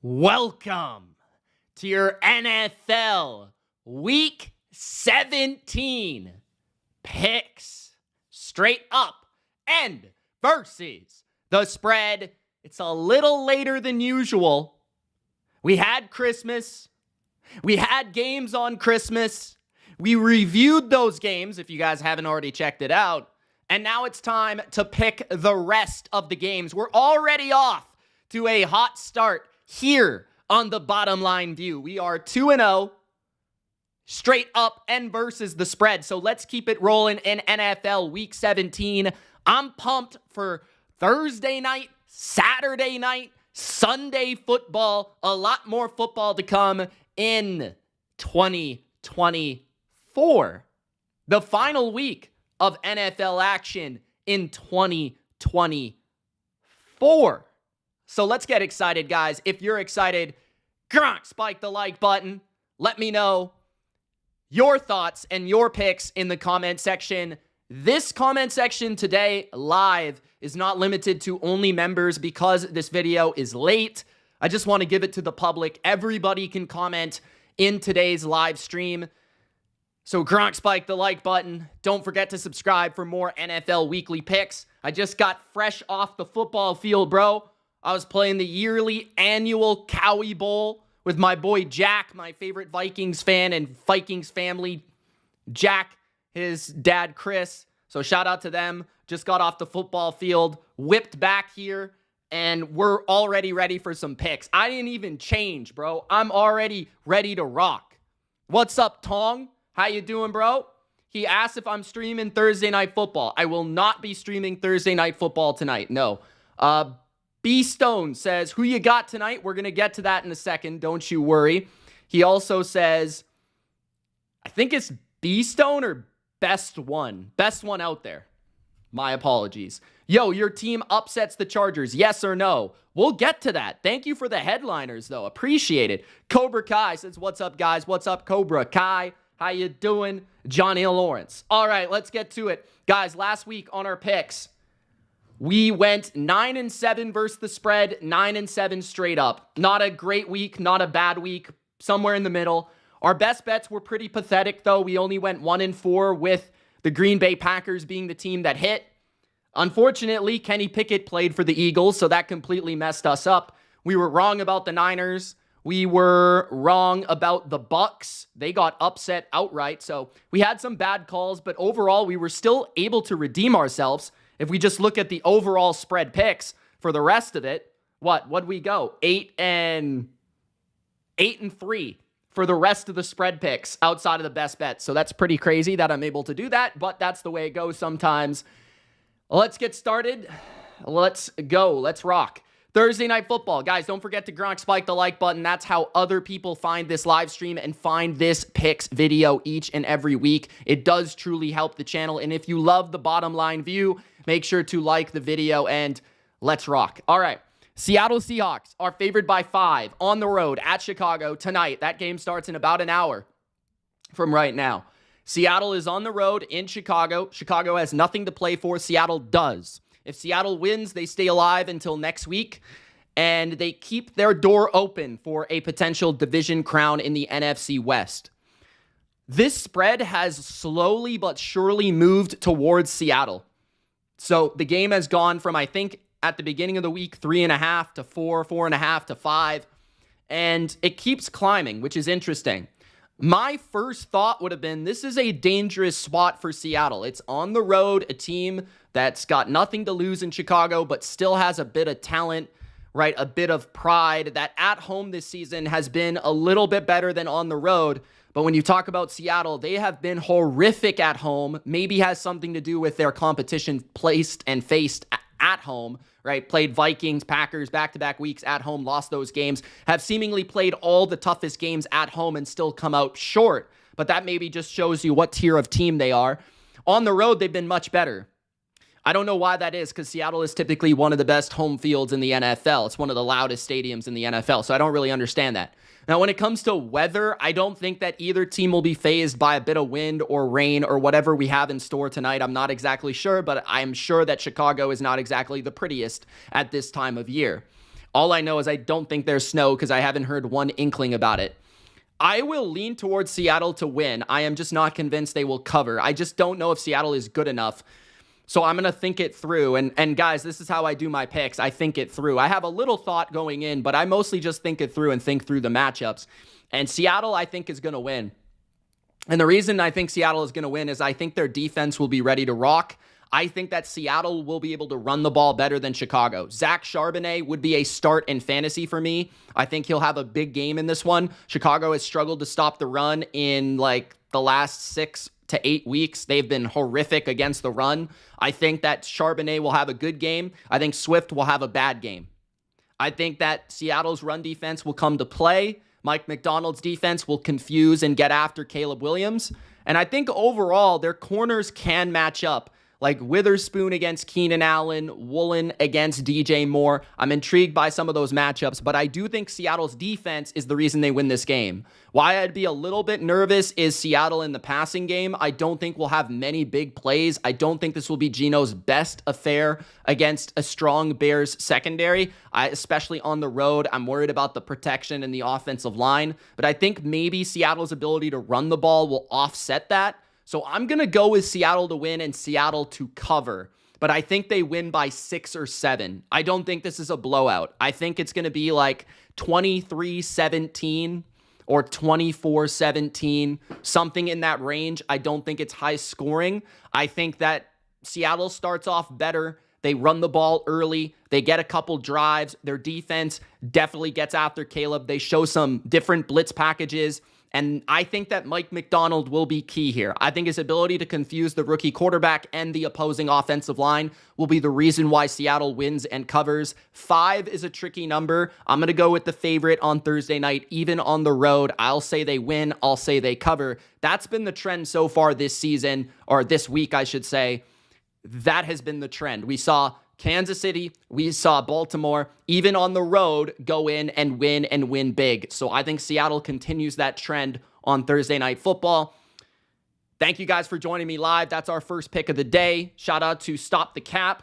Welcome to your NFL Week 17 picks. Straight up and versus the spread. It's a little later than usual. We had Christmas. We had games on Christmas. We reviewed those games, if you guys haven't already checked it out. And now it's time to pick the rest of the games. We're already off to a hot start here on the Bottom Line View. We are 2-0, straight up and versus the spread. So let's keep it rolling in NFL Week 17. I'm pumped for Thursday night, Saturday night, Sunday football. A lot more football to come in 2024. The final week of NFL action in 2024. So let's get excited, guys. If you're excited, spike the like button. Let me know your thoughts and your picks in the comment section. This comment section today live is not limited to only members because this video is late. I just want to give it to the public. Everybody can comment in today's live stream. So spike the like button. Don't forget to subscribe for more NFL weekly picks. I just got fresh off the football field, bro. I was playing the yearly annual Cowie Bowl with my boy Jack, my favorite Vikings fan and Vikings family. Jack, his dad Chris. So shout out to them. Just got off the football field, whipped back here, and we're already ready for some picks. I didn't even change, bro. I'm already ready to rock. What's up, Tong? How you doing, bro? He asked if I'm streaming Thursday Night Football. I will not be streaming Thursday Night Football tonight. No. B Stone says, who you got tonight? We're going to get to that in a second. Don't you worry. He also says, I think it's B Stone or Best One. Best one out there. My apologies. Yo, your team upsets the Chargers. Yes or no? We'll get to that. Thank you for the headliners, though. Appreciate it. Cobra Kai says, what's up, guys? What's up, Cobra Kai? How you doing? Johnny Lawrence. All right, let's get to it. Guys, last week on our picks, we went 9-7 versus the spread, 9-7 straight up. Not a great week, not a bad week, somewhere in the middle. Our best bets were pretty pathetic, though. We only went 1-4 with the Green Bay Packers being the team that hit. Unfortunately, Kenny Pickett played for the Eagles, so that completely messed us up. We were wrong about the Niners. We were wrong about the Bucs. They got upset outright, so we had some bad calls, but overall, we were still able to redeem ourselves. If we just look at the overall spread picks for the rest of it, what'd we go? 8-3 for the rest of the spread picks outside of the best bets. So that's pretty crazy that I'm able to do that, but that's the way it goes sometimes. Let's get started. Let's go. Let's rock. Thursday Night Football. Guys, don't forget to spike the like button. That's how other people find this live stream and find this picks video each and every week. It does truly help the channel. And if you love the Bottom Line View, make sure to like the video and let's rock. All right. Seattle Seahawks are favored by 5 on the road at Chicago tonight. That game starts in about an hour from right now. Seattle is on the road in Chicago. Chicago has nothing to play for. Seattle does. If Seattle wins, they stay alive until next week, and they keep their door open for a potential division crown in the NFC West. This spread has slowly but surely moved towards Seattle. So the game has gone from, I think, at the beginning of the week, 3.5 to 4, 4.5 to 5, and it keeps climbing, which is interesting. My first thought would have been, this is a dangerous spot for Seattle. It's on the road, a team that's got nothing to lose in Chicago, but still has a bit of talent, right? A bit of pride that at home this season has been a little bit better than on the road. But when you talk about Seattle, they have been horrific at home. Maybe has something to do with their competition placed and faced at home, right? Played Vikings, Packers, back-to-back weeks at home, lost those games, have seemingly played all the toughest games at home and still come out short. But that maybe just shows you what tier of team they are. On the road, they've been much better. I don't know why that is, because Seattle is typically one of the best home fields in the NFL. It's one of the loudest stadiums in the NFL, so I don't really understand that. Now, when it comes to weather, I don't think that either team will be fazed by a bit of wind or rain or whatever we have in store tonight. I'm not exactly sure, but I'm sure that Chicago is not exactly the prettiest at this time of year. All I know is I don't think there's snow because I haven't heard one inkling about it. I will lean towards Seattle to win. I am just not convinced they will cover. I just don't know if Seattle is good enough. So I'm going to think it through. And guys, this is how I do my picks. I think it through. I have a little thought going in, but I mostly just think it through and think through the matchups. And Seattle, I think, is going to win. And the reason I think Seattle is going to win is I think their defense will be ready to rock. I think that Seattle will be able to run the ball better than Chicago. Zach Charbonnet would be a start in fantasy for me. I think he'll have a big game in this one. Chicago has struggled to stop the run in like the last 6 to 8 weeks. They've been horrific against the run. I think that Charbonnet will have a good game. I think Swift will have a bad game. I think that Seattle's run defense will come to play. Mike McDonald's defense will confuse and get after Caleb Williams. And I think overall, their corners can match up. Like Witherspoon against Keenan Allen, Woolen against DJ Moore. I'm intrigued by some of those matchups, but I do think Seattle's defense is the reason they win this game. Why I'd be a little bit nervous is Seattle in the passing game. I don't think we'll have many big plays. I don't think this will be Geno's best affair against a strong Bears secondary, especially on the road. I'm worried about the protection and the offensive line, but I think maybe Seattle's ability to run the ball will offset that. So I'm going to go with Seattle to win and Seattle to cover. But I think they win by 6 or 7. I don't think this is a blowout. I think it's going to be like 23-17 or 24-17, something in that range. I don't think it's high scoring. I think that Seattle starts off better. They run the ball early. They get a couple drives. Their defense definitely gets after Caleb. They show some different blitz packages. And I think that Mike McDonald will be key here. I think his ability to confuse the rookie quarterback and the opposing offensive line will be the reason why Seattle wins and covers. 5 is a tricky number. I'm going to go with the favorite on Thursday night, even on the road. I'll say they win. I'll say they cover. That's been the trend so far this season, or this week, I should say. That has been the trend. We saw Kansas City, we saw Baltimore, even on the road, go in and win big. So I think Seattle continues that trend on Thursday Night Football. Thank you guys for joining me live. That's our first pick of the day. Shout out to Stop the Cap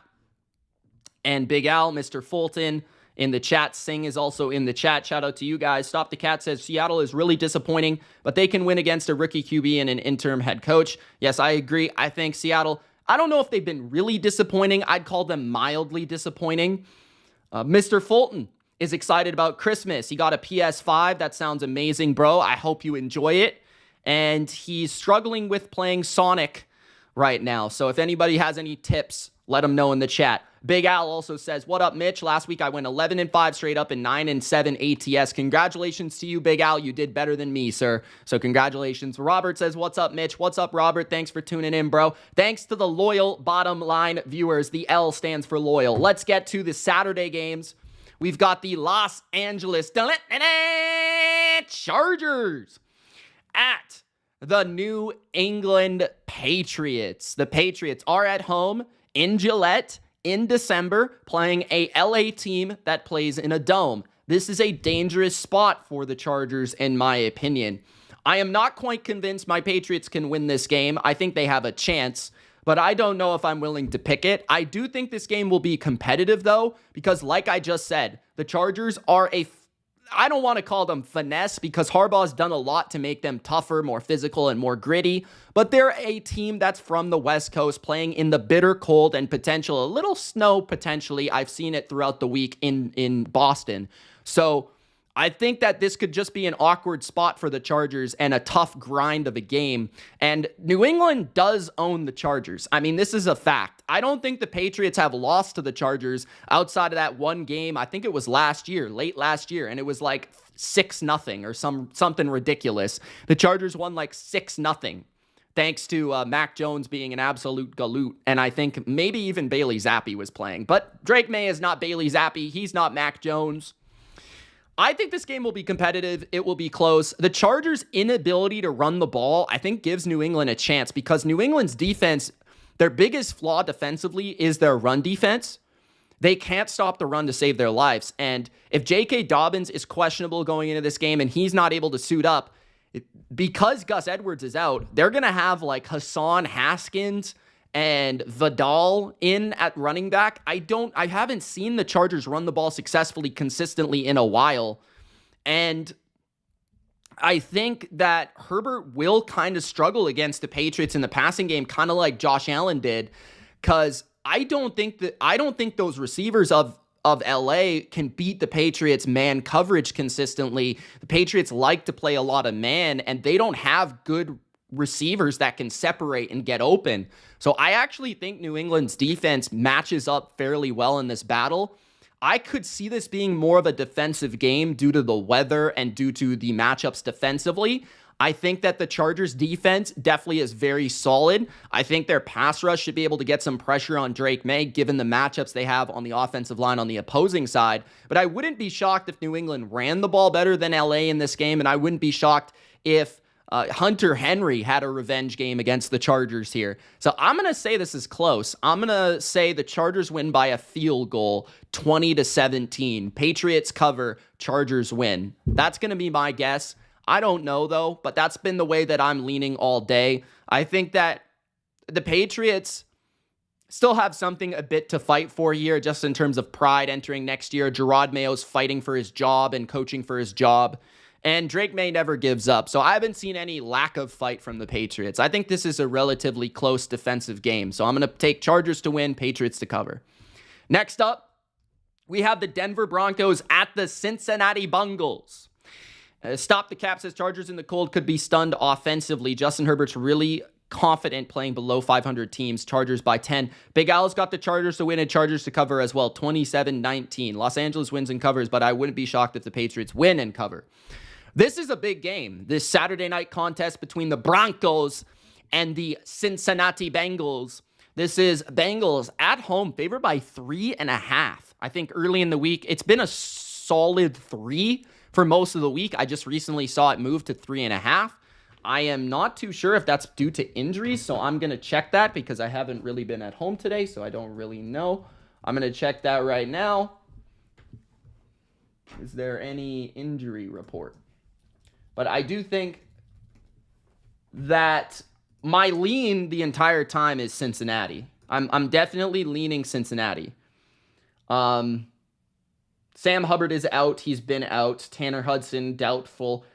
and Big Al, Mr. Fulton in the chat. Singh is also in the chat. Shout out to you guys. Stop the Cat says Seattle is really disappointing, but they can win against a rookie QB and an interim head coach. Yes, I agree. I think Seattle, I don't know if they've been really disappointing. I'd call them mildly disappointing. Mr. Fulton is excited about Christmas. He got a PS5. That sounds amazing, bro. I hope you enjoy it. And he's struggling with playing Sonic right now. So if anybody has any tips, let him know in the chat. Big Al also says, what up, Mitch? Last week I went 11-5 straight up and 9-7 ATS. Congratulations to you, Big Al. You did better than me, sir. So congratulations. Robert says, what's up, Mitch? What's up, Robert? Thanks for tuning in, bro. Thanks to the loyal bottom line viewers. The L stands for loyal. Let's get to the Saturday games. We've got the Los Angeles Chargers at the New England Patriots. The Patriots are at home in Gillette in December, playing a LA team that plays in a dome. This is a dangerous spot for the Chargers, in my opinion. I am not quite convinced my Patriots can win this game. I think they have a chance, but I don't know if I'm willing to pick it. I do think this game will be competitive, though, because like I just said, the Chargers are I don't want to call them finesse because Harbaugh's done a lot to make them tougher, more physical, and more gritty. But they're a team that's from the West Coast playing in the bitter cold and a little snow potentially. I've seen it throughout the week in Boston. So I think that this could just be an awkward spot for the Chargers and a tough grind of a game. And New England does own the Chargers. I mean, this is a fact. I don't think the Patriots have lost to the Chargers outside of that one game. I think it was late last year, and it was like 6-0 or something ridiculous. The Chargers won like 6-0. Thanks to Mac Jones being an absolute galoot. And I think maybe even Bailey Zappi was playing. But Drake May is not Bailey Zappi. He's not Mac Jones. I think this game will be competitive. It will be close. The Chargers' inability to run the ball, I think, gives New England a chance because New England's defense, their biggest flaw defensively is their run defense. They can't stop the run to save their lives. And if J.K. Dobbins is questionable going into this game and he's not able to suit up, because Gus Edwards is out, they're going to have like Hassan Haskins and Vidal in at running back, I haven't seen the Chargers run the ball successfully consistently in a while. And I think that Herbert will kind of struggle against the Patriots in the passing game, kind of like Josh Allen did, because I don't think those receivers of LA can beat the Patriots man coverage consistently. The Patriots like to play a lot of man, and they don't have good receivers that can separate and get open. So I actually think New England's defense matches up fairly well in this battle. I could see this being more of a defensive game due to the weather and due to the matchups defensively. I think that the Chargers defense definitely is very solid. I think their pass rush should be able to get some pressure on Drake May given the matchups they have on the offensive line on the opposing side. But I wouldn't be shocked if New England ran the ball better than LA in this game, and I wouldn't be shocked if Hunter Henry had a revenge game against the Chargers here. So I'm going to say this is close. I'm going to say the Chargers win by a field goal, 20-17. Patriots cover, Chargers win. That's going to be my guess. I don't know, though, but that's been the way that I'm leaning all day. I think that the Patriots still have something a bit to fight for here, just in terms of pride entering next year. Gerard Mayo's fighting for his job and coaching for his job. And Drake May never gives up. So I haven't seen any lack of fight from the Patriots. I think this is a relatively close defensive game. So I'm going to take Chargers to win, Patriots to cover. Next up, we have the Denver Broncos at the Cincinnati Bengals. Stop the cap says Chargers in the cold could be stunned offensively. Justin Herbert's really confident playing below 500 teams. Chargers by 10. Big Al's got the Chargers to win and Chargers to cover as well. 27-19. Los Angeles wins and covers, but I wouldn't be shocked if the Patriots win and cover. This is a big game. This Saturday night contest between the Broncos and the Cincinnati Bengals. This is Bengals at home, favored by 3.5. I think early in the week, it's been a solid 3 for most of the week. I just recently saw it move to 3.5. I am not too sure if that's due to injuries, so I'm going to check that because I haven't really been at home today, so I don't really know. I'm going to check that right now. Is there any injury report? But I do think that my lean the entire time is Cincinnati. I'm definitely leaning Cincinnati. Sam Hubbard is out. He's been out. Tanner Hudson, doubtful.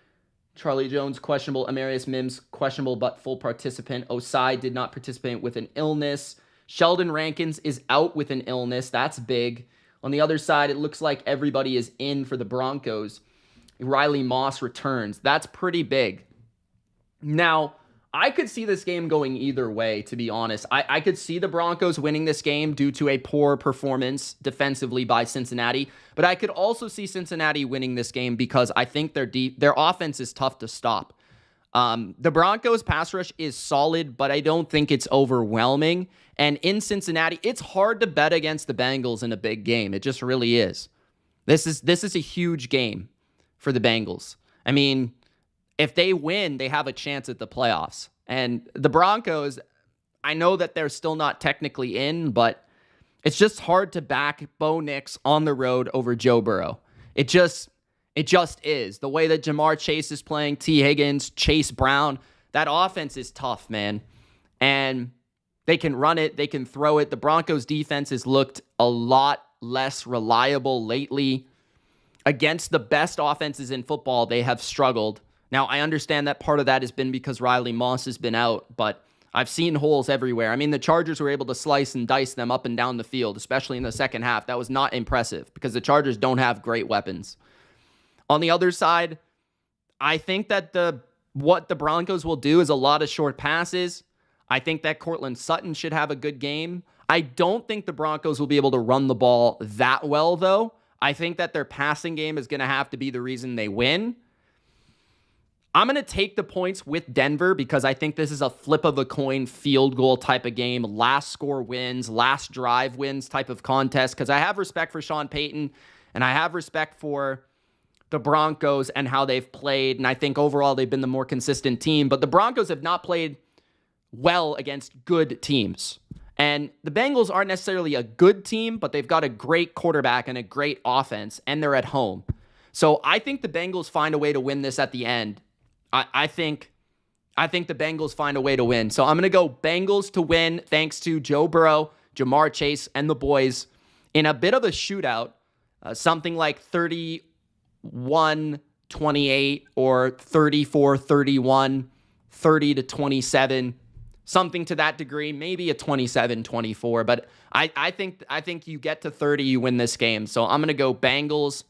Charlie Jones, questionable. Amarius Mims, questionable but full participant. Osai did not participate with an illness. Sheldon Rankins is out with an illness. That's big. On the other side, it looks like everybody is in for the Broncos. Riley Moss returns. That's pretty big. Now, I could see this game going either way, to be honest. I could see the Broncos winning this game due to a poor performance defensively by Cincinnati, but I could also see Cincinnati winning this game because I think their offense is tough to stop. The Broncos pass rush is solid, but I don't think it's overwhelming. And in Cincinnati, it's hard to bet against the Bengals in a big game. It just really is. This is a huge game for the Bengals. I mean, if they win, they have a chance at the playoffs. And the Broncos, I know that they're still not technically in, but it's just hard to back Bo Nix on the road over Joe Burrow. It just is. The way that Jamar Chase is playing, T. Higgins, Chase Brown, that offense is tough, man. And they can run it, they can throw it. The Broncos defense has looked a lot less reliable lately. Against the best offenses in football, they have struggled. Now, I understand that part of that has been because Riley Moss has been out, but I've seen holes everywhere. I mean, the Chargers were able to slice and dice them up and down the field, especially in the second half. That was not impressive because the Chargers don't have great weapons. On the other side, I think that what the Broncos will do is a lot of short passes. I think that Courtland Sutton should have a good game. I don't think the Broncos will be able to run the ball that well, though. I think that their passing game is going to have to be the reason they win. I'm going to take the points with Denver because I think this is a flip of a coin field goal type of game. Last score wins, last drive wins type of contest because I have respect for Sean Payton and I have respect for the Broncos and how they've played. And I think overall they've been the more consistent team. But the Broncos have not played well against good teams. And the Bengals aren't necessarily a good team, but they've got a great quarterback and a great offense, and they're at home. So I think the Bengals find a way to win this at the end. I think I think the Bengals find a way to win. So I'm going to go Bengals to win thanks to Joe Burrow, Jamar Chase, and the boys in a bit of a shootout, something like 31-28 or 34-31, 30-27, something to that degree, maybe a 27-24. But I think you get to 30, you win this game. So I'm going to go Bengals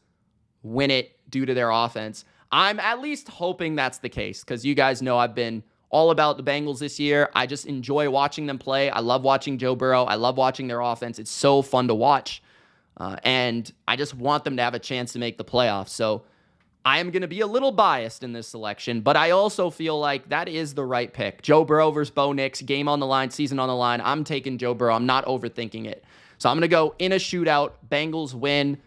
win it due to their offense. I'm at least hoping that's the case because you guys know I've been all about the Bengals this year. I just enjoy watching them play. I love watching Joe Burrow. I love watching their offense. It's so fun to watch. And I just want them to have a chance to make the playoffs. So I am going to be a little biased in this selection, but I also feel like that is the right pick. Joe Burrow versus Bo Nix, game on the line, season on the line. I'm taking Joe Burrow. I'm not overthinking it. So I'm going to go in a shootout. Bengals win.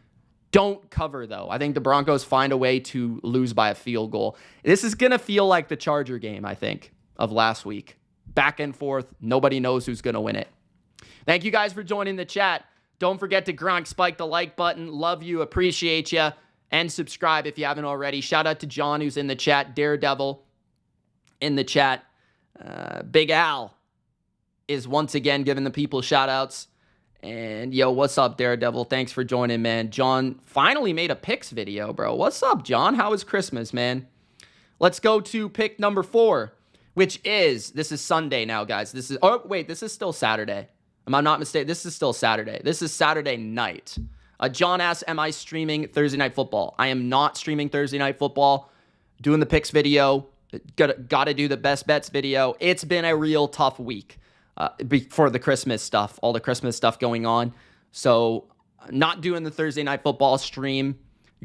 Don't cover, though. I think the Broncos find a way to lose by a field goal. This is going to feel like the Charger game, I think, of last week. Back and forth. Nobody knows who's going to win it. Thank you guys for joining the chat. Don't forget to Gronk spike the like button. Love you. Appreciate you. And subscribe if you haven't already. Shout out to John, who's in the chat. Daredevil in the chat. Big Al is once again giving the people shout outs. And yo, what's up, Daredevil? Thanks for joining, man. John finally made a picks video, bro. What's up, John? How was Christmas, man? Let's go to pick number 4, which is, this is Sunday now, guys. This is still Saturday. Am I not mistaken? This is still Saturday. This is Saturday night. John asks, am I streaming Thursday Night Football? I am not streaming Thursday Night Football. Doing the picks video. Got to do the best bets video. It's been a real tough week. For the Christmas stuff, all the Christmas stuff going on. So not doing the Thursday Night Football stream,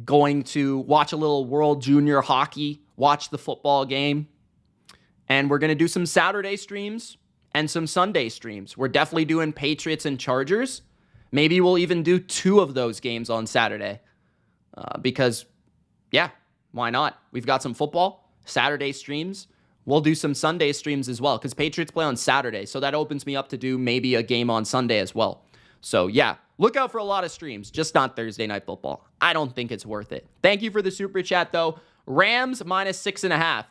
going to watch a little World Junior Hockey, watch the football game. And we're going to do some Saturday streams and some Sunday streams. We're definitely doing Patriots and Chargers. Maybe we'll even do 2 of those games on Saturday. Because, yeah, why not? We've got some football, Saturday streams. We'll do some Sunday streams as well because Patriots play on Saturday. So that opens me up to do maybe a game on Sunday as well. So yeah, look out for a lot of streams, just not Thursday Night Football. I don't think it's worth it. Thank you for the super chat though. Rams minus 6.5.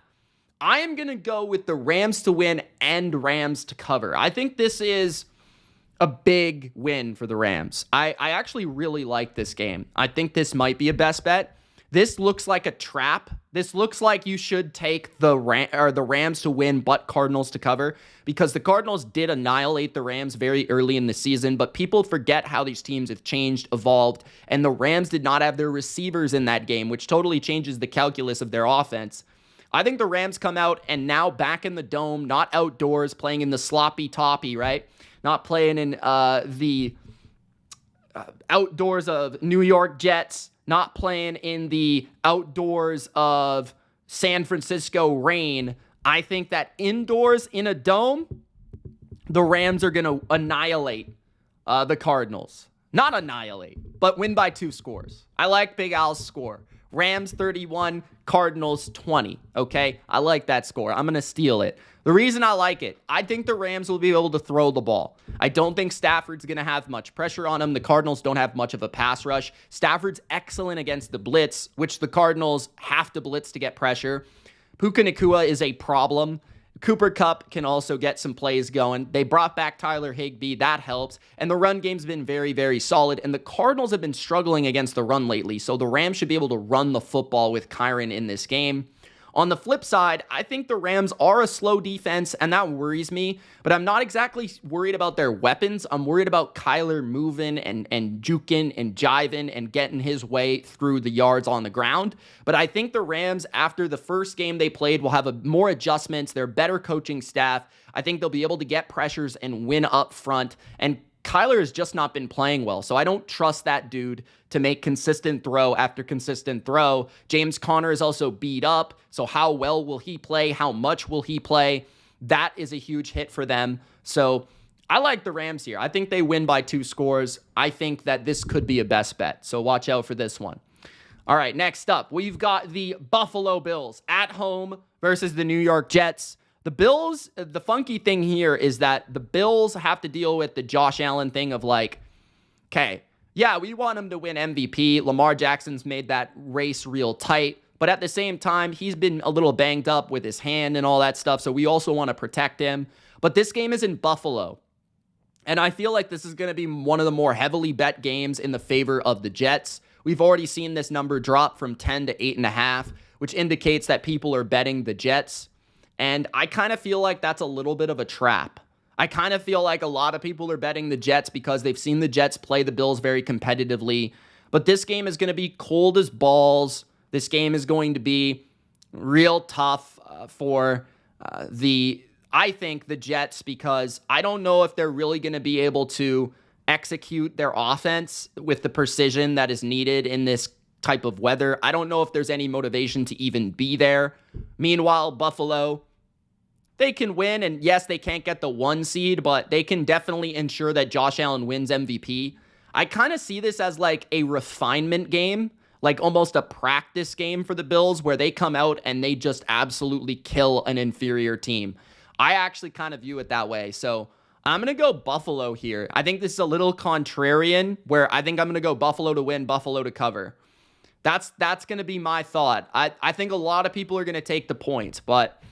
I am going to go with the Rams to win and Rams to cover. I think this is a big win for the Rams. I actually really like this game. I think this might be a best bet. This looks like a trap. This looks like you should take the Rams to win, but Cardinals to cover, because the Cardinals did annihilate the Rams very early in the season, but people forget how these teams have changed, evolved, and the Rams did not have their receivers in that game, which totally changes the calculus of their offense. I think the Rams come out and now back in the dome, not outdoors, playing in the sloppy toppy, right? Not playing in the outdoors of New York Jets, not playing in the outdoors of San Francisco rain. I think that indoors in a dome, the Rams are going to annihilate the Cardinals. Not annihilate, but win by 2 scores. I like Big Al's score. Rams 31, Cardinals 20, okay? I like that score. I'm going to steal it. The reason I like it, I think the Rams will be able to throw the ball. I don't think Stafford's going to have much pressure on him. The Cardinals don't have much of a pass rush. Stafford's excellent against the blitz, which the Cardinals have to blitz to get pressure. Puka Nacua is a problem. Cooper Kupp can also get some plays going. They brought back Tyler Higbee. That helps. And the run game's been very, very solid. And the Cardinals have been struggling against the run lately. So the Rams should be able to run the football with Kyren in this game. On the flip side, I think the Rams are a slow defense, and that worries me. But I'm not exactly worried about their weapons. I'm worried about Kyler moving and juking and jiving and getting his way through the yards on the ground. But I think the Rams, after the first game they played, will have more adjustments. They're better coaching staff. I think they'll be able to get pressures and win up front. And Kyler has just not been playing well, so I don't trust that dude to make consistent throw after consistent throw. James Conner is also beat up, so how well will he play? How much will he play? That is a huge hit for them. So I like the Rams here. I think they win by 2 scores. I think that this could be a best bet, so watch out for this one. All right, next up, we've got the Buffalo Bills at home versus the New York Jets. The Bills, the funky thing here is that the Bills have to deal with the Josh Allen thing of like, okay, yeah, we want him to win MVP. Lamar Jackson's made that race real tight. But at the same time, he's been a little banged up with his hand and all that stuff, so we also want to protect him. But this game is in Buffalo. And I feel like this is going to be one of the more heavily bet games in the favor of the Jets. We've already seen this number drop from 10 to 8.5, which indicates that people are betting the Jets. And I kind of feel like that's a little bit of a trap. I kind of feel like a lot of people are betting the Jets because they've seen the Jets play the Bills very competitively. But this game is going to be cold as balls. This game is going to be real tough for I think, the Jets, because I don't know if they're really going to be able to execute their offense with the precision that is needed in this type of weather. I don't know if there's any motivation to even be there. Meanwhile, Buffalo, they can win, and yes, they can't get the 1 seed, but they can definitely ensure that Josh Allen wins MVP. I kind of see this as like a refinement game, like almost a practice game for the Bills where they come out and they just absolutely kill an inferior team. I actually kind of view it that way. So I'm going to go Buffalo here. I think this is a little contrarian where I think I'm going to go Buffalo to win, Buffalo to cover. That's going to be my thought. I think a lot of people are going to take the points, but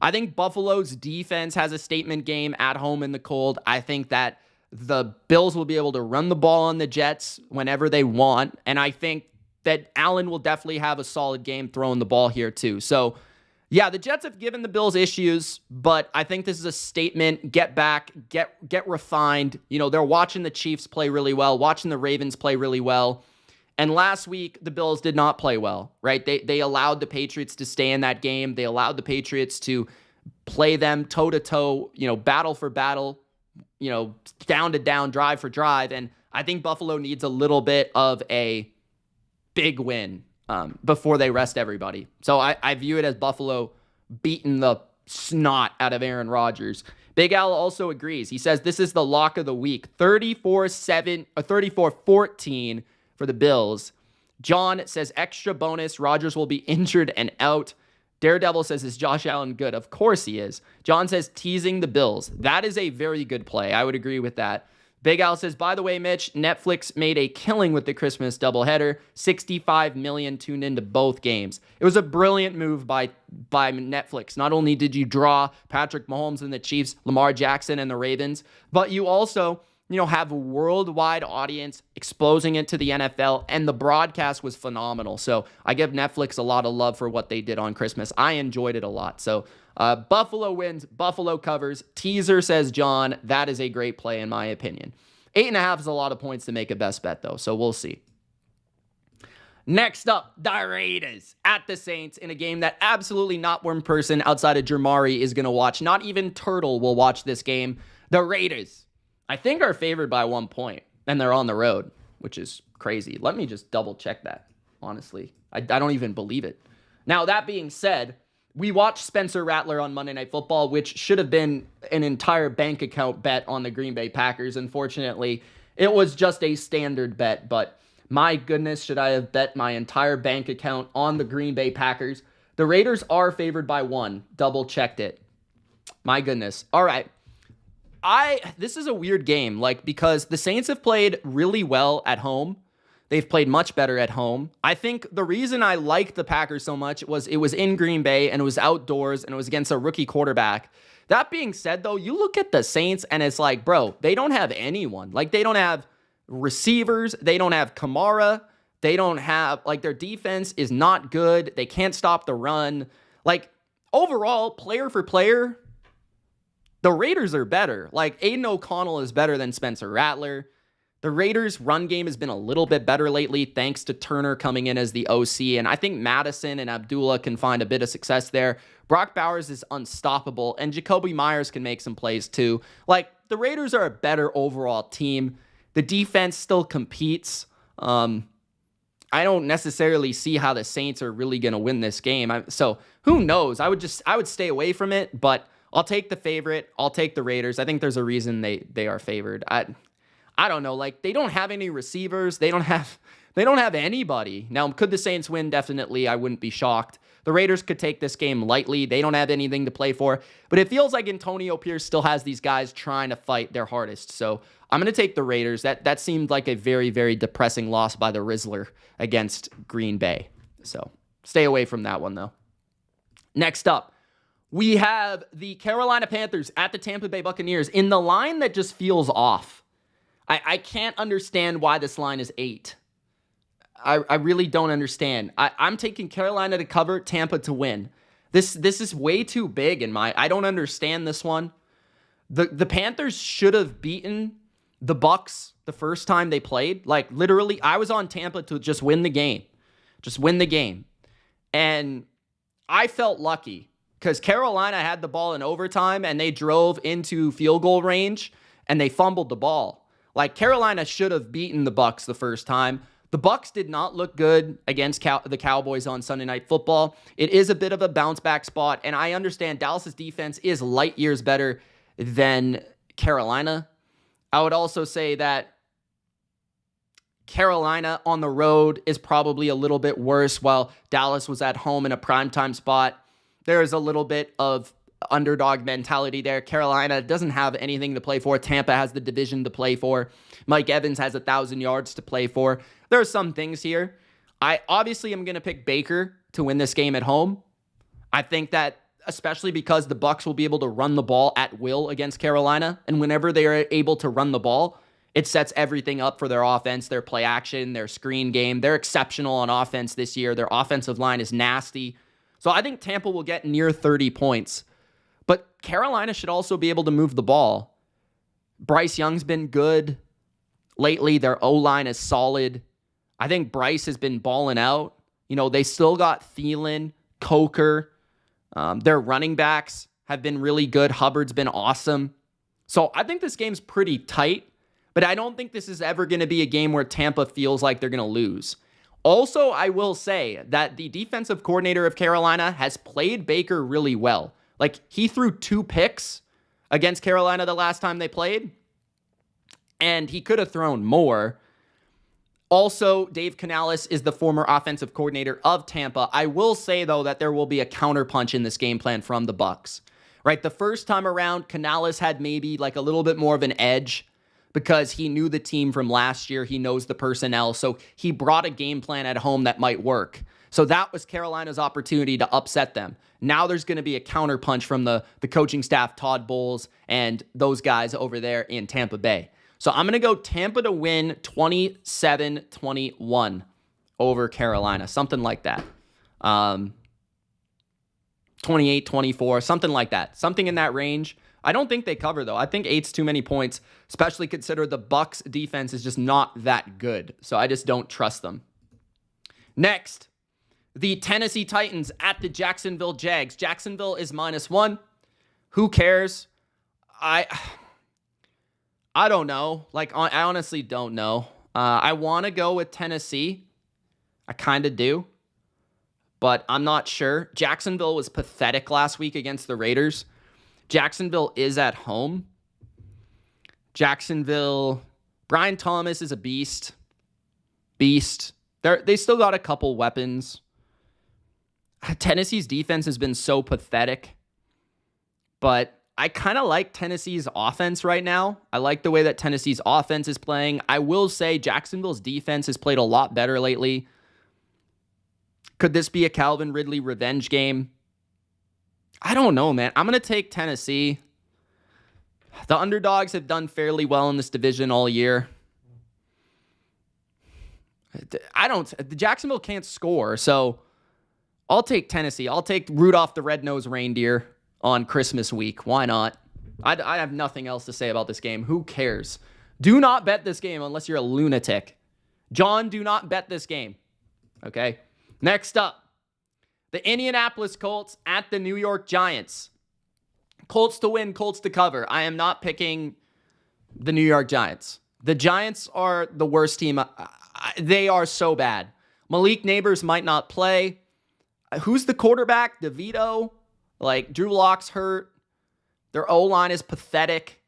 I think Buffalo's defense has a statement game at home in the cold. I think that the Bills will be able to run the ball on the Jets whenever they want, and I think that Allen will definitely have a solid game throwing the ball here too. So yeah, the Jets have given the Bills issues, but I think this is a statement. Get back, get refined. You know, they're watching the Chiefs play really well, watching the Ravens play really well. And last week, the Bills did not play well, right? They allowed the Patriots to stay in that game. They allowed the Patriots to play them toe-to-toe, you know, battle for battle, you know, down to down, drive for drive. And I think Buffalo needs a little bit of a big win before they rest everybody. So I view it as Buffalo beating the snot out of Aaron Rodgers. Big Al also agrees. He says this is the lock of the week. 34-14 for the Bills. John says extra bonus. Rodgers will be injured and out. Daredevil says, is Josh Allen good? Of course he is. John says teasing the Bills. That is a very good play. I would agree with that. Big Al says, by the way, Mitch, Netflix made a killing with the Christmas doubleheader. 65 million tuned into both games. It was a brilliant move by Netflix. Not only did you draw Patrick Mahomes and the Chiefs, Lamar Jackson and the Ravens, but you also, you know, have a worldwide audience exposing it to the NFL, and the broadcast was phenomenal. So I give Netflix a lot of love for what they did on Christmas. I enjoyed it a lot. So Buffalo wins, Buffalo covers. Teaser, says John. That is a great play in my opinion. 8.5 is a lot of points to make a best bet though, so we'll see. Next up, the Raiders at the Saints in a game that absolutely not one person outside of Jermari is going to watch. Not even Turtle will watch this game. The Raiders, I think, are favored by 1 point, and they're on the road, which is crazy. Let me just double check that, honestly. I don't even believe it. Now, that being said, we watched Spencer Rattler on Monday Night Football, which should have been an entire bank account bet on the Green Bay Packers. Unfortunately, it was just a standard bet, but my goodness, should I have bet my entire bank account on the Green Bay Packers? The Raiders are favored by 1. Double checked it. My goodness. All right. This is a weird game, like, because the Saints have played really well at home. They've played much better at home. I think the reason I liked the Packers so much was it was in Green Bay and it was outdoors and it was against a rookie quarterback. That being said, though, you look at the Saints and it's like, bro, they don't have anyone. Like, they don't have receivers. They don't have Kamara. They don't have, like, their defense is not good. They can't stop the run. Like, overall, player for player, the Raiders are better. Like, Aiden O'Connell is better than Spencer Rattler. The Raiders' run game has been a little bit better lately thanks to Turner coming in as the OC, and I think Madison and Abdullah can find a bit of success there. Brock Bowers is unstoppable, and Jacoby Myers can make some plays too. Like, the Raiders are a better overall team. The defense still competes. I don't necessarily see how the Saints are really going to win this game. So who knows? I would stay away from it, but I'll take the favorite. I'll take the Raiders. I think there's a reason they are favored. I don't know. Like, they don't have any receivers. They don't have anybody. Now, could the Saints win? Definitely. I wouldn't be shocked. The Raiders could take this game lightly. They don't have anything to play for. But it feels like Antonio Pierce still has these guys trying to fight their hardest. So I'm going to take the Raiders. That seemed like a very, very depressing loss by the Rizzler against Green Bay. So Stay away from that one, though. Next up, we have the Carolina Panthers at the Tampa Bay Buccaneers in the line that just feels off. I can't understand why this line is 8. I really don't understand. I'm taking Carolina to cover, Tampa to win. This is way too big in my... I don't understand this one. The Panthers should have beaten the Bucs the first time they played. Like, literally, I was on Tampa to just win the game. Just win the game. And I felt lucky because Carolina had the ball in overtime and they drove into field goal range and they fumbled the ball. Like, Carolina should have beaten the Bucs the first time. The Bucs did not look good against the Cowboys on Sunday Night Football. It is a bit of a bounce back spot, and I understand Dallas's defense is light years better than Carolina. I would also say that Carolina on the road is probably a little bit worse, while Dallas was at home in a primetime spot. There is a little bit of underdog mentality there. Carolina doesn't have anything to play for. Tampa has the division to play for. Mike Evans has 1,000 yards to play for. There are some things here. I obviously am going to pick Baker to win this game at home. I think that especially because the Bucs will be able to run the ball at will against Carolina, and whenever they are able to run the ball, it sets everything up for their offense, their play action, their screen game. They're exceptional on offense this year. Their offensive line is nasty. So I think Tampa will get near 30 points. But Carolina should also be able to move the ball. Bryce Young's been good lately. Their O-line is solid. I think Bryce has been balling out. You know, they still got Thielen, Coker. Their running backs have been really good. Hubbard's been awesome. So I think this game's pretty tight, but I don't think this is ever going to be a game where Tampa feels like they're going to lose. Also, I will say that the defensive coordinator of Carolina has played Baker really well. Like, he threw 2 picks against Carolina the last time they played, and he could have thrown more. Also, Dave Canales is the former offensive coordinator of Tampa. I will say, though, that there will be a counterpunch in this game plan from the Bucs. Right, the first time around, Canales had maybe like a little bit more of an edge because he knew the team from last year. He knows the personnel, so he brought a game plan at home that might work. So that was Carolina's opportunity to upset them. Now there's going to be a counterpunch from the coaching staff, Todd Bowles, and those guys over there in Tampa Bay. So I'm going to go Tampa to win 27-21 over Carolina, something like that. 28-24, something like that. Something in that range. I don't think they cover, though. I think 8's too many points, especially consider the Bucs defense is just not that good. So I just don't trust them. Next, the Tennessee Titans at the Jacksonville Jags. Jacksonville is -1. Who cares? I don't know. Like, I honestly don't know. I want to go with Tennessee. I kind of do. But I'm not sure. Jacksonville was pathetic last week against the Raiders. Jacksonville is at home. Jacksonville, Brian Thomas is a beast. They still got a couple weapons. Tennessee's defense has been so pathetic. But I kind of like Tennessee's offense right now. I like the way that Tennessee's offense is playing. I will say Jacksonville's defense has played a lot better lately. Could this be a Calvin Ridley revenge game? I don't know, man. I'm going to take Tennessee. The underdogs have done fairly well in this division all year. The Jacksonville can't score, so I'll take Tennessee. I'll take Rudolph the Red-Nosed Reindeer on Christmas week. Why not? I have nothing else to say about this game. Who cares? Do not bet this game unless you're a lunatic. John, do not bet this game. Okay? Next up, the Indianapolis Colts at the New York Giants. Colts to win, Colts to cover. I am not picking the New York Giants. The Giants are the worst team. They are so bad. Malik Neighbors might not play. Who's the quarterback? DeVito? Like, Drew Lock's hurt. Their O-line is pathetic.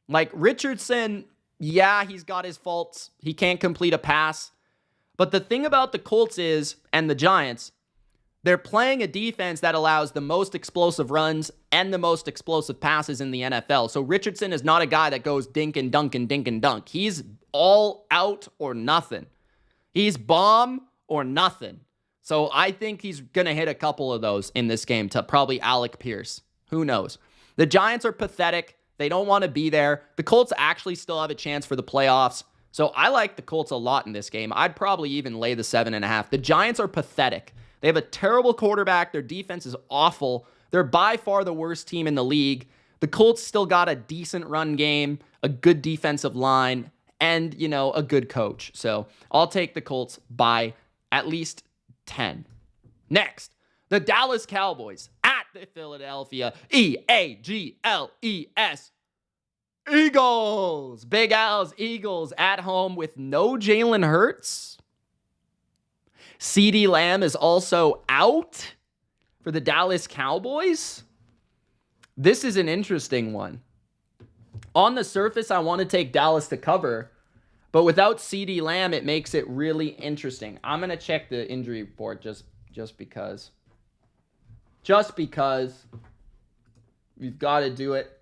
Like, Richardson, yeah, he's got his faults. He can't complete a pass. But the thing about the Colts is, and the Giants, they're playing a defense that allows the most explosive runs and the most explosive passes in the NFL. So Richardson is not a guy that goes dink and dunk and dink and dunk. He's all out or nothing. He's bomb or nothing. So I think he's going to hit a couple of those in this game to probably Alec Pierce. Who knows? The Giants are pathetic. They don't want to be there. The Colts actually still have a chance for the playoffs. So I like the Colts a lot in this game. I'd probably even lay the 7.5. The Giants are pathetic. They have a terrible quarterback. Their defense is awful. They're by far the worst team in the league. The Colts still got a decent run game, a good defensive line, and, a good coach. So I'll take the Colts by at least 10. Next, the Dallas Cowboys at the Philadelphia Eagles. Eagles. Big Al's Eagles at home with no Jalen Hurts. CeeDee Lamb is also out for the Dallas Cowboys. This is an interesting one. On the surface, I want to take Dallas to cover, but without CeeDee Lamb, it makes it really interesting. I'm going to check the injury report just because. Just because we've got to do it.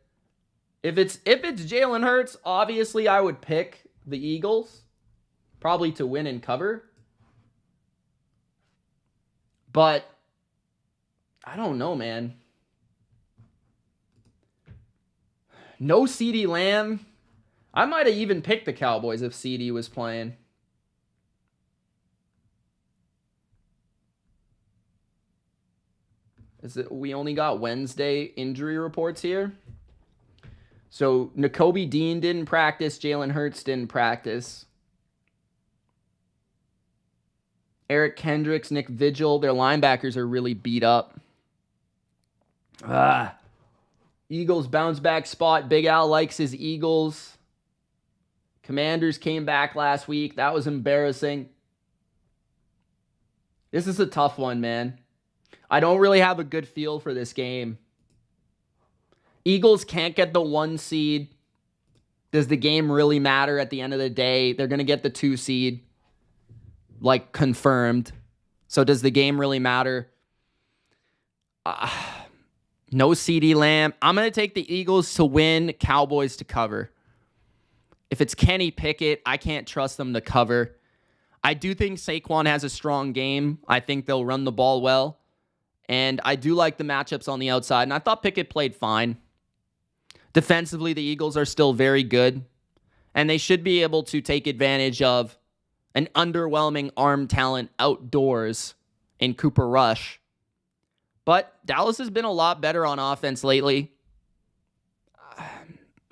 If it's Jalen Hurts, obviously I would pick the Eagles, probably to win and cover. But I don't know, man. No CeeDee Lamb. I might have even picked the Cowboys if CeeDee was playing. We only got Wednesday injury reports here. So Nakobe Dean didn't practice. Jalen Hurts didn't practice. Eric Kendricks, Nick Vigil, their linebackers are really beat up. Eagles bounce back spot. Big Al likes his Eagles. Commanders came back last week. That was embarrassing. This is a tough one, man. I don't really have a good feel for this game. Eagles can't get the 1 seed. Does the game really matter at the end of the day? They're going to get the 2 seed, confirmed. So does the game really matter? No CeeDee Lamb. I'm going to take the Eagles to win, Cowboys to cover. If it's Kenny Pickett, I can't trust them to cover. I do think Saquon has a strong game. I think they'll run the ball well. And I do like the matchups on the outside. And I thought Pickett played fine. Defensively, the Eagles are still very good. And they should be able to take advantage of an underwhelming arm talent outdoors in Cooper Rush. But Dallas has been a lot better on offense lately.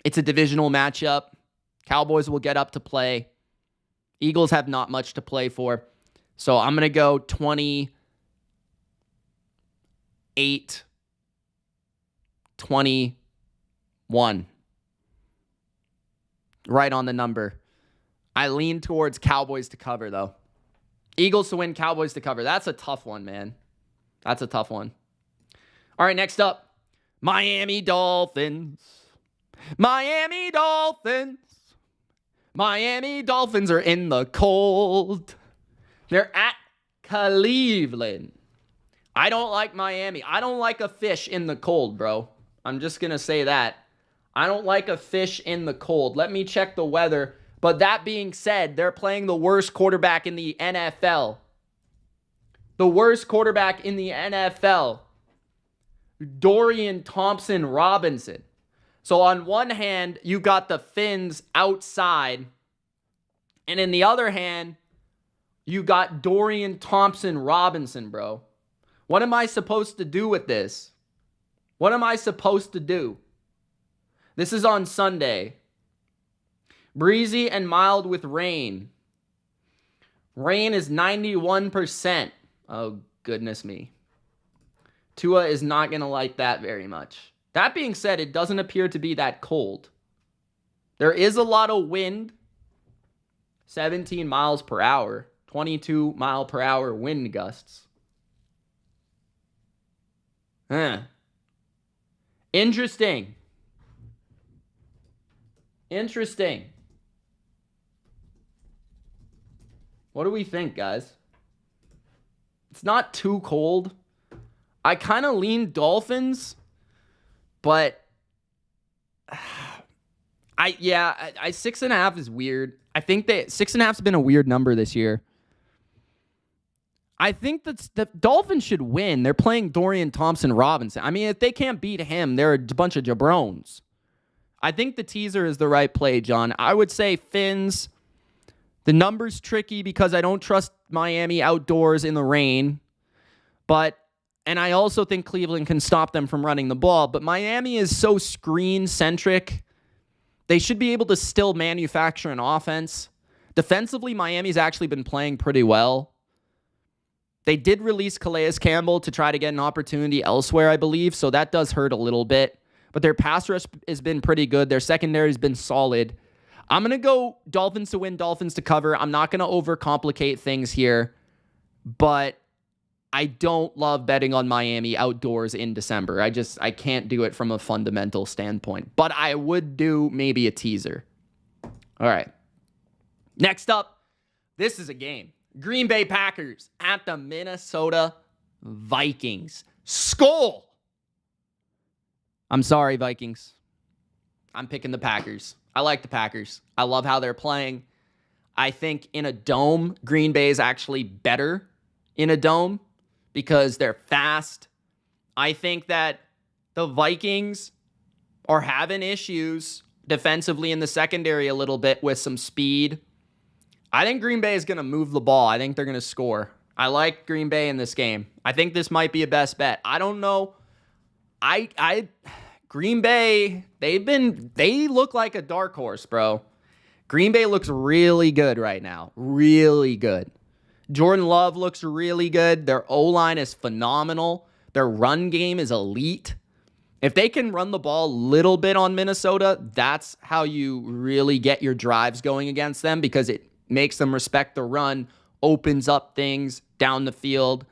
It's a divisional matchup. Cowboys will get up to play. Eagles have not much to play for. So I'm going to go 28-21. Right on the number. I lean towards Cowboys to cover, though. Eagles to win, Cowboys to cover. That's a tough one, man. That's a tough one. All right, next up, Miami Dolphins. Miami Dolphins. Miami Dolphins are in the cold. They're at Cleveland. I don't like Miami. I don't like a fish in the cold, bro. I'm just going to say that. I don't like a fish in the cold. Let me check the weather. But that being said, they're playing the worst quarterback in the NFL. The worst quarterback in the NFL. Dorian Thompson-Robinson. So on one hand, you got the Finns outside. And in the other hand, you got Dorian Thompson-Robinson, bro. What am I supposed to do with this? What am I supposed to do? This is on Sunday. Breezy and mild with rain. Rain is 91%. Oh, goodness me. Tua is not going to like that very much. That being said, it doesn't appear to be that cold. There is a lot of wind. 17 miles per hour. 22 mile per hour wind gusts. Interesting. What do we think, guys? It's not too cold. I kind of lean Dolphins, but I 6.5 is weird. I think that 6.5 has been a weird number this year. I think that the Dolphins should win. They're playing Dorian Thompson-Robinson. I mean, if they can't beat him, they're a bunch of jabrones. I think the teaser is the right play, John. I would say Fins. The number's tricky because I don't trust Miami outdoors in the rain. And I also think Cleveland can stop them from running the ball. But Miami is so screen-centric. They should be able to still manufacture an offense. Defensively, Miami's actually been playing pretty well. They did release Calais Campbell to try to get an opportunity elsewhere, I believe. So that does hurt a little bit. But their pass rush has been pretty good. Their secondary has been solid. I'm going to go Dolphins to win, Dolphins to cover. I'm not going to overcomplicate things here. But I don't love betting on Miami outdoors in December. I can't do it from a fundamental standpoint. But I would do maybe a teaser. All right. Next up, this is a game. Green Bay Packers at the Minnesota Vikings. Skol! I'm sorry, Vikings. I'm picking the Packers. I like the Packers. I love how they're playing. I think in a dome, Green Bay is actually better in a dome because they're fast. I think that the Vikings are having issues defensively in the secondary a little bit with some speed. I think Green Bay is going to move the ball. I think they're going to score. I like Green Bay in this game. I think this might be a best bet. I don't know. Green Bay, they look like a dark horse, bro. Green Bay looks really good right now. Really good. Jordan Love looks really good. Their O-line is phenomenal. Their run game is elite. If they can run the ball a little bit on Minnesota, that's how you really get your drives going against them because it makes them respect the run, opens up things down the field.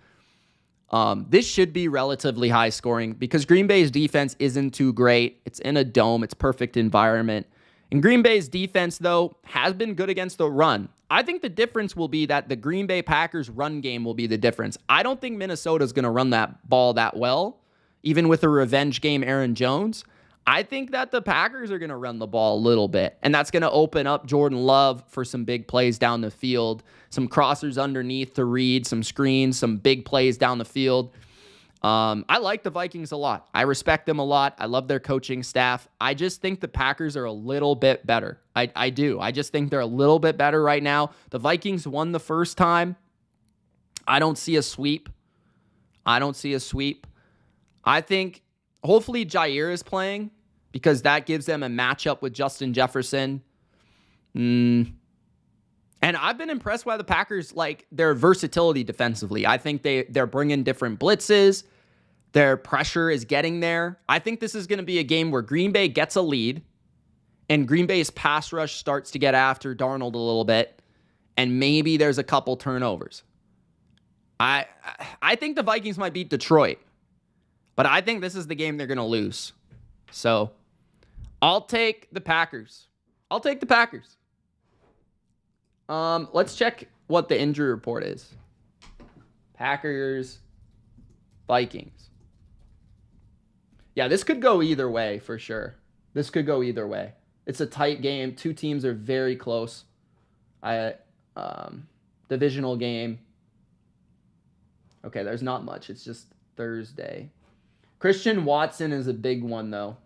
This should be relatively high scoring because Green Bay's defense isn't too great. It's in a dome. It's perfect environment. And Green Bay's defense, though, has been good against the run. I think the difference will be that the Green Bay Packers run game will be the difference. I don't think Minnesota's going to run that ball that well, even with a revenge game Aaron Jones. I think that the Packers are going to run the ball a little bit, and that's going to open up Jordan Love for some big plays down the field, some crossers underneath to Reed, some screens, some big plays down the field. I like the Vikings a lot. I respect them a lot. I love their coaching staff. I just think the Packers are a little bit better. I do. I just think they're a little bit better right now. The Vikings won the first time. I don't see a sweep. I think hopefully Jair is playing because that gives them a matchup with Justin Jefferson. And I've been impressed by the Packers, like their versatility defensively. I think they're bringing different blitzes. Their pressure is getting there. I think this is going to be a game where Green Bay gets a lead and Green Bay's pass rush starts to get after Darnold a little bit, and maybe there's a couple turnovers. I think the Vikings might beat Detroit, but I think this is the game they're going to lose. So I'll take the Packers. Let's check what the injury report is. Packers, Vikings. Yeah, this could go either way for sure. It's a tight game. Two teams are very close. Divisional game. Okay, there's not much. It's just Thursday. Christian Watson is a big one, though.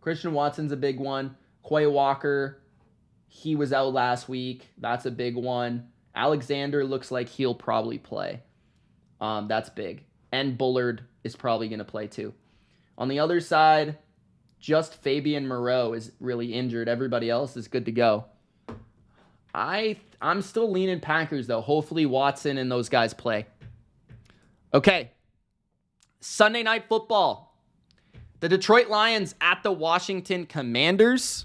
Quay Walker, he was out last week. That's a big one. Alexander looks like he'll probably play. That's big. And Bullard is probably going to play too. On the other side, just Fabian Moreau is really injured. Everybody else is good to go. I'm still leaning Packers, though. Hopefully Watson and those guys play. Okay. Sunday Night Football. The Detroit Lions at the Washington Commanders.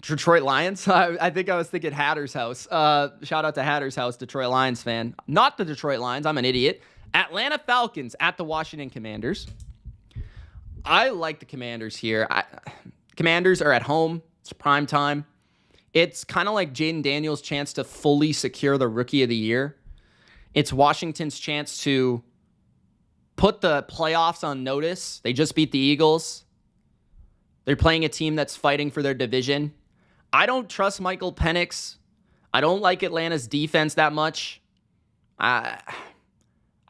Detroit Lions? I think I was thinking Hatter's House. Shout out to Hatter's House, Detroit Lions fan. Not the Detroit Lions. I'm an idiot. Atlanta Falcons at the Washington Commanders. I like the Commanders here. Commanders are at home. It's prime time. It's kind of like Jaden Daniels' chance to fully secure the Rookie of the Year. It's Washington's chance to put the playoffs on notice. They just beat the Eagles. They're playing a team that's fighting for their division. I don't trust Michael Penix. I don't like Atlanta's defense that much. I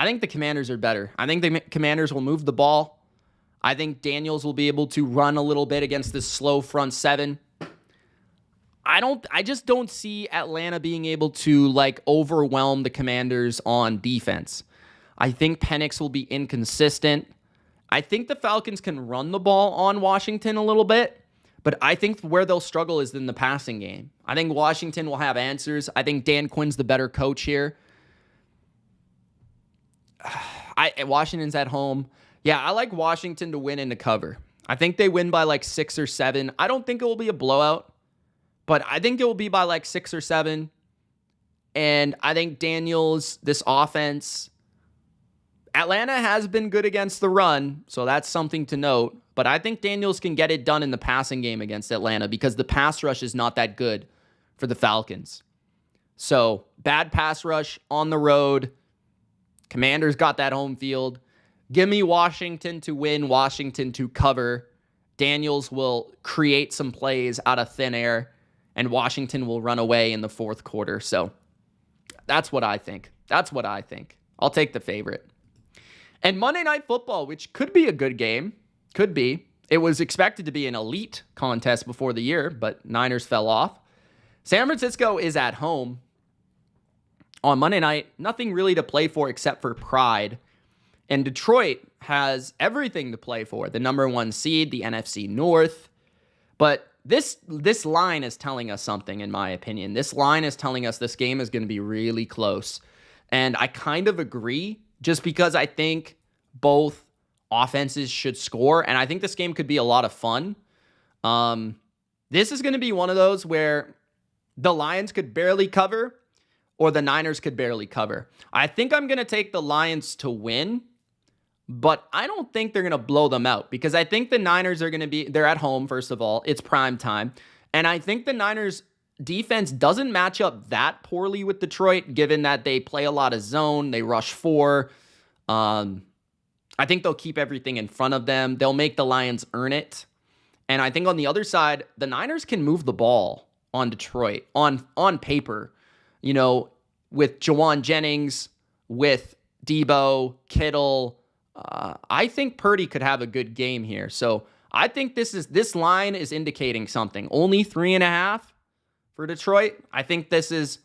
think the Commanders are better. I think the Commanders will move the ball. I think Daniels will be able to run a little bit against this slow front seven. I just don't see Atlanta being able to like overwhelm the Commanders on defense. I think Penix will be inconsistent. I think the Falcons can run the ball on Washington a little bit, but I think where they'll struggle is in the passing game. I think Washington will have answers. I think Dan Quinn's the better coach here. Washington's at home. Yeah, I like Washington to win and to cover. I think they win by like 6 or 7. I don't think it will be a blowout, but I think it will be by like 6 or 7. And I think Daniels, this offense, Atlanta has been good against the run, so that's something to note. But I think Daniels can get it done in the passing game against Atlanta because the pass rush is not that good for the Falcons. So, bad pass rush on the road. Commanders got that home field. Give me Washington to win, Washington to cover. Daniels will create some plays out of thin air, and Washington will run away in the fourth quarter. So, that's what I think. I'll take the favorite. And Monday Night Football, which could be a good game. Could be. It was expected to be an elite contest before the year, but Niners fell off. San Francisco is at home on Monday night. Nothing really to play for except for pride. And Detroit has everything to play for. The number 1 seed, the NFC North. But this line is telling us something, in my opinion. This line is telling us this game is going to be really close. And I kind of agree, just because I think both offenses should score, and I think this game could be a lot of fun. This is going to be one of those where the Lions could barely cover, or the Niners could barely cover. I think I'm going to take the Lions to win, but I don't think they're going to blow them out, because I think the Niners are going to they're at home, first of all. It's prime time. And I think the Niners defense doesn't match up that poorly with Detroit, given that they play a lot of zone. They rush 4. I think they'll keep everything in front of them. They'll make the Lions earn it. And I think on the other side, the Niners can move the ball on Detroit on paper, with Jawan Jennings, with Debo, Kittle. I think Purdy could have a good game here. So I think this line is indicating something. Only 3.5 for Detroit. I think this is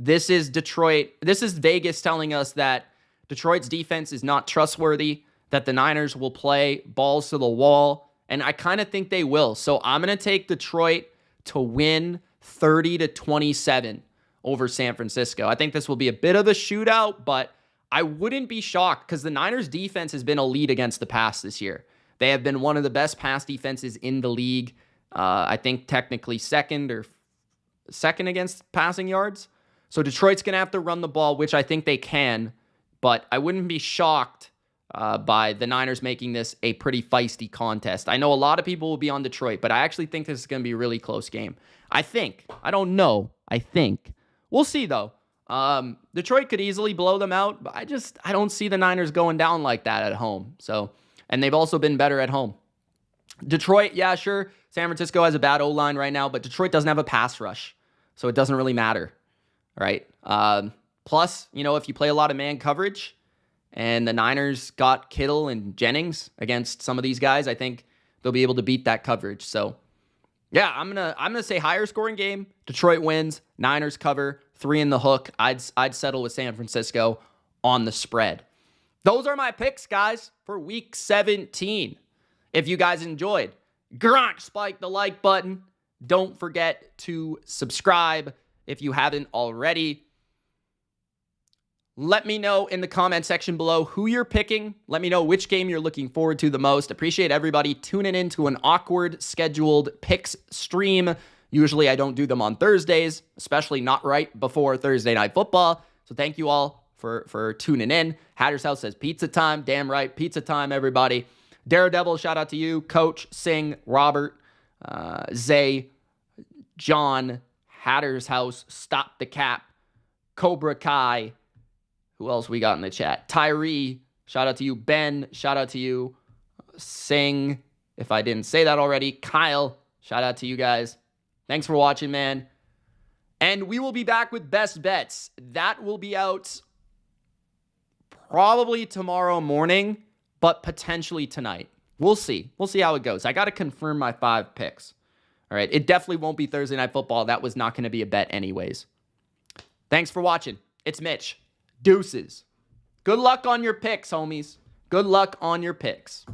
Detroit. This is Vegas telling us that Detroit's defense is not trustworthy, that the Niners will play balls to the wall, and I kind of think they will. So I'm going to take Detroit to win 30-27 over San Francisco. I think this will be a bit of a shootout, but I wouldn't be shocked because the Niners defense has been elite against the pass this year. They have been one of the best pass defenses in the league. I think technically second against passing yards. So Detroit's going to have to run the ball, which I think they can, but I wouldn't be shocked by the Niners making this a pretty feisty contest. I know a lot of people will be on Detroit, but I actually think this is going to be a really close game. I think. I don't know. I think. We'll see, though. Detroit could easily blow them out, but I don't see the Niners going down like that at home. So, and they've also been better at home. Detroit, yeah, sure. San Francisco has a bad O-line right now, but Detroit doesn't have a pass rush, so it doesn't really matter, right? Plus, if you play a lot of man coverage, and the Niners got Kittle and Jennings against some of these guys, I think they'll be able to beat that coverage. So, yeah, I'm gonna say higher scoring game. Detroit wins. Niners cover 3 in the hook. I'd settle with San Francisco on the spread. Those are my picks, guys, for Week 17. If you guys enjoyed, spike the like button. Don't forget to subscribe if you haven't already. Let me know in the comment section below who you're picking. Let me know which game you're looking forward to the most. Appreciate everybody tuning in to an awkward scheduled picks stream. Usually I don't do them on Thursdays, especially not right before Thursday Night Football. So thank you all for tuning in. Hatter's House says pizza time. Damn right, pizza time, everybody. Daredevil, shout out to you. Coach, Sing, Robert, Zay, John, Hatter's House, Stop the Cap, Cobra Kai. Who else we got in the chat? Tyree, shout out to you. Ben, shout out to you. Sing, if I didn't say that already. Kyle, shout out to you guys. Thanks for watching, man. And we will be back with best bets. That will be out probably tomorrow morning, but potentially tonight. We'll see. We'll see how it goes. I got to confirm my 5 picks. All right. It definitely won't be Thursday Night Football. That was not going to be a bet anyways. Thanks for watching. It's Mitch. Deuces. Good luck on your picks, homies. Good luck on your picks.